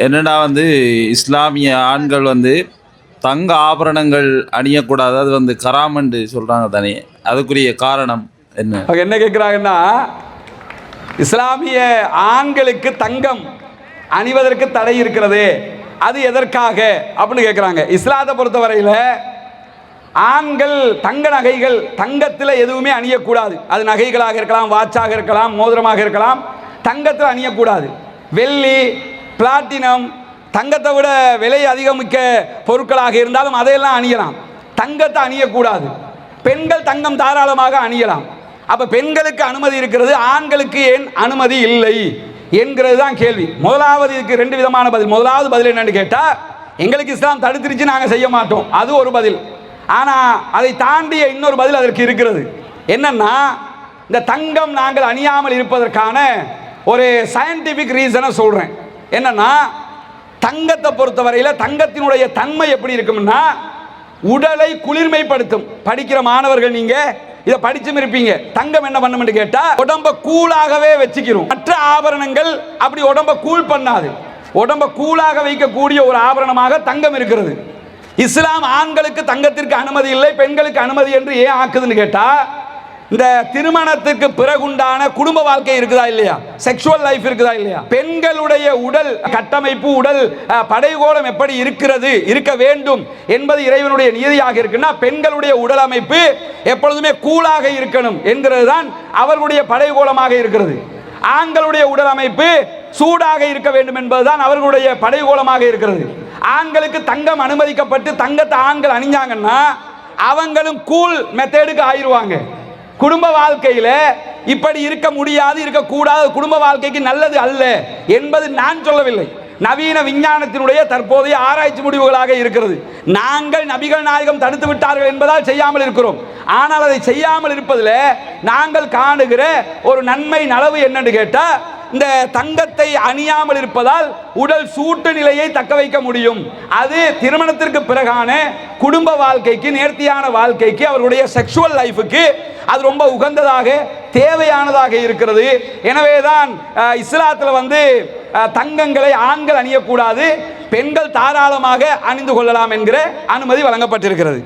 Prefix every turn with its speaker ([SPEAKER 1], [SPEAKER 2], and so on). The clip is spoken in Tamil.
[SPEAKER 1] என்னடா இஸ்லாமிய ஆண்கள் தங்க ஆபரணங்கள் அணியக்கூடாது, அது கராமண்டு சொல்றாங்க தானே, அதுக்குரிய காரணம் என்ன?
[SPEAKER 2] அவங்க என்ன கேட்குறாங்கன்னா, இஸ்லாமிய ஆண்களுக்கு தங்கம் அணிவதற்கு தடை இருக்கிறது, அது எதற்காக அப்படின்னு கேட்குறாங்க. இஸ்லாத்தை பொறுத்தவரையில் ஆண்கள் தங்க நகைகள், தங்கத்தில் எதுவுமே அணியக்கூடாது. அது நகைகளாக இருக்கலாம், வாட்சாக இருக்கலாம், மோதிரமாக இருக்கலாம், தங்கத்தில் அணியக்கூடாது. வெள்ளி, பிளாட்டினம், தங்கத்தை விட விலை அதிகமிக்க பொருட்களாக இருந்தாலும் அதையெல்லாம் அணியலாம், தங்கத்தை அணியக்கூடாது. பெண்கள் தங்கம் தாராளமாக அணியலாம். அப்போ பெண்களுக்கு அனுமதி இருக்கிறது, ஆண்களுக்கு ஏன் அனுமதி இல்லை என்கிறது தான் கேள்வி. முதலாவது இதுக்கு ரெண்டு விதமான பதில். முதலாவது பதில் என்னன்னு கேட்டால், எங்களுக்கு இஸ்லாம் தடுத்துருச்சு, நாங்கள் செய்ய மாட்டோம், அது ஒரு பதில். ஆனால் அதை தாண்டிய இன்னொரு பதில் அதற்கு இருக்கிறது. என்னன்னா, இந்த தங்கம் நாங்கள் அணியாமல் இருப்பதற்கான ஒரு சயின்டிஃபிக் ரீசனை சொல்கிறேன். என்னன்னா, தங்கத்தை பொறுத்தவரையில் தங்கத்தினுடைய தன்மை எப்படி இருக்கும்னா, உடலை குளிர்மைப்படுத்தும். படிக்கிற மாணவர்கள் நீங்கள் இதை படிச்சும் இருப்பீங்க. தங்கம் என்ன பண்ணும்னு கேட்டால், உடம்ப கூலாகவே வச்சுக்கிறோம். மற்ற ஆபரணங்கள் அப்படி உடம்ப கூல் பண்ணாது. உடம்ப கூலாக வைக்கக்கூடிய ஒரு ஆபரணமாக தங்கம் இருக்கிறது. இஸ்லாம் ஆண்களுக்கு தங்கத்திற்கு அனுமதி இல்லை, பெண்களுக்கு அனுமதி என்று ஏன் ஆக்குதுன்னு கேட்டால், இந்த திருமணத்துக்கு பிறகுண்டான குடும்ப வாழ்க்கை இருக்குதா இல்லையா, செக்ஷுவல் லைஃப் இருக்குதா இல்லையா, பெண்களுடைய உடல் கட்டமைப்பு, உடல் படைகோலம் எப்படி இருக்கிறது, இருக்க வேண்டும் என்பது இறைவனுடைய நியதியாக இருக்குன்னா, பெண்களுடைய உடல் அமைப்பு எப்பொழுதுமே கூலாக இருக்கணும் என்கிறது தான் அவர்களுடைய படைகோலமாக இருக்கிறது. ஆண்களுடைய உடல் அமைப்பு சூடாக இருக்க வேண்டும் என்பதுதான் அவர்களுடைய படைகோலமாக இருக்கிறது. ஆண்களுக்கு தங்கம் அனுமதிக்கப்பட்டு தங்கத்தை ஆண்கள் அணிஞ்சாங்கன்னா அவங்களும் கூல் மெத்தேடுக்கு ஆயிடுவாங்க. குடும்ப வாழ்க்கையில் இப்படி இருக்க முடியாது, இருக்கக்கூடாது, குடும்ப வாழ்க்கைக்கு நல்லது அல்ல என்பது நான் சொல்லவில்லை, நவீன விஞ்ஞானத்தினுடைய தற்போதைய ஆராய்ச்சி முடிவுகளாக இருக்கிறது. நாங்கள் நபிகள் நாயகம் தடுத்து விட்டார்கள் என்பதால் செய்யாமல் இருக்கிறோம். ஆனால் அதை செய்யாமல் இருப்பதில் நாங்கள் காணுகிற ஒரு நன்மை நலவு என்னன்னு கேட்டால், இந்த தங்கத்தை அணியாமல் இருப்பதால் உடல் சூட்டு நிலையை தக்க வைக்க முடியும். அது திருமணத்திற்கு பிறகான குடும்ப வாழ்க்கைக்கு, நேர்த்தியான வாழ்க்கைக்கு, அவர்களுடைய செக்ஷுவல் லைஃபுக்கு அது ரொம்ப உகந்ததாக, தேவையானதாக இருக்கிறது. எனவேதான் இஸ்லாத்தில் தங்கங்களை ஆண்கள் அணியக்கூடாது, பெண்கள் தாராளமாக அணிந்து கொள்ளலாம் என்கிற அனுமதி வழங்கப்பட்டிருக்கிறது.